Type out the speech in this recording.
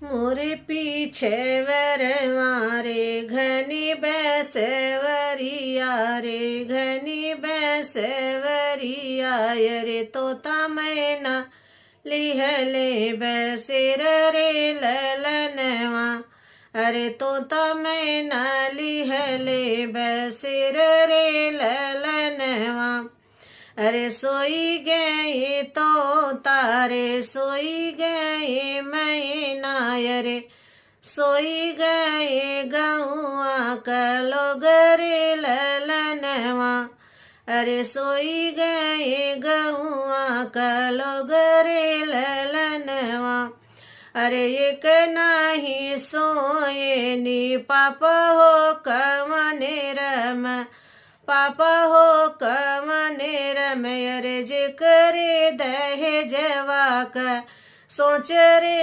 मोरे पीछे वरवारे घनी बैसवरिया रे घनी बैसवरिया रे तोता मैना लिहले बैसिर रे ललनवा अरे तोता मैना लिहले बैसिर रे ललनवा अरे सोई गए तो तारे सोई गए मैना रे सोई गए गौआ कलो गरे ललनवा अरे सोई गए गौआ कलो गरे ललनवा अरे एक नाही सोए नी पापा हो कवने रम पापा हो कवने रमय रे जे करे दहे जवाक सोच रे